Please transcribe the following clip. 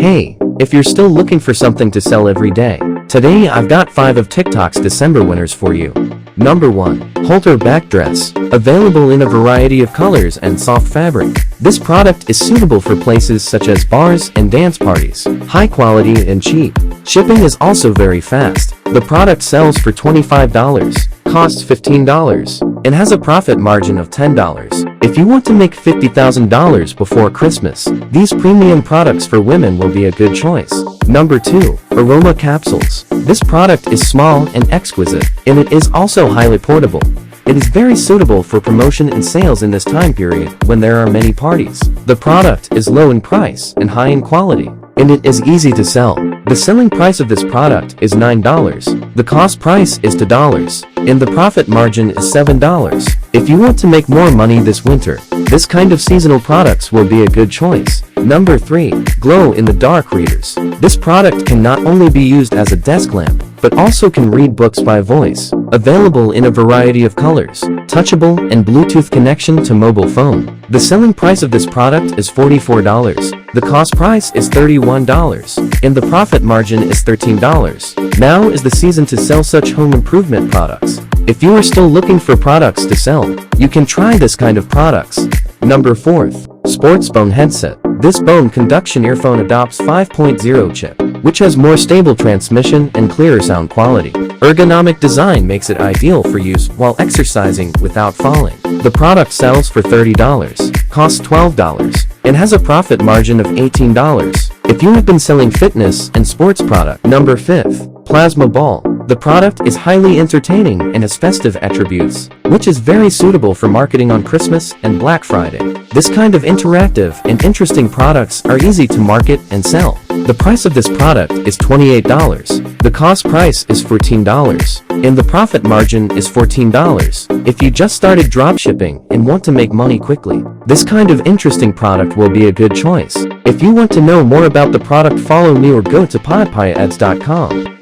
Hey, if you're still looking for something to sell every day, today I've got 5 of TikTok's December winners for you. Number 1. Halter back dress. Available in a variety of colors and soft fabric. This product is suitable for places such as bars and dance parties. High quality and cheap. Shipping is also very fast. The product sells for $25, costs $15, and has a profit margin of $10. If you want to make $50,000 before Christmas, these premium products for women will be a good choice. Number 2. Aroma capsules. This product is small and exquisite, and it is also highly portable. It is very suitable for promotion and sales in this time period when there are many parties. The product is low in price and high in quality, and it is easy to sell. The selling price of this product is $9. The cost price is $2, and the profit margin is $7. If you want to make more money this winter, this kind of seasonal products will be a good choice. Number 3. Glow in the dark readers. This product can not only be used as a desk lamp, but also can read books by voice. Available in a variety of colors, touchable and Bluetooth connection to mobile phone. The selling price of this product is $44. The cost price is $31, and the profit margin is $13. Now is the season to sell such home improvement products. If you are still looking for products to sell, you can try this kind of products. Number 4. Sports Bone Headset. This bone conduction earphone adopts 5.0 chip, which has more stable transmission and clearer sound quality. Ergonomic design makes it ideal for use while exercising without falling. The product sells for $30, costs $12, and has a profit margin of $18. If you have been selling fitness and sports product. Number 5. Plasma Ball. The product is highly entertaining and has festive attributes, which is very suitable for marketing on Christmas and Black Friday. This kind of interactive and interesting products are easy to market and sell. The price of this product is $28. The cost price is $14, and the profit margin is $14. If you just started dropshipping and want to make money quickly, this kind of interesting product will be a good choice. If you want to know more about the product, follow me or go to Pipiads.com.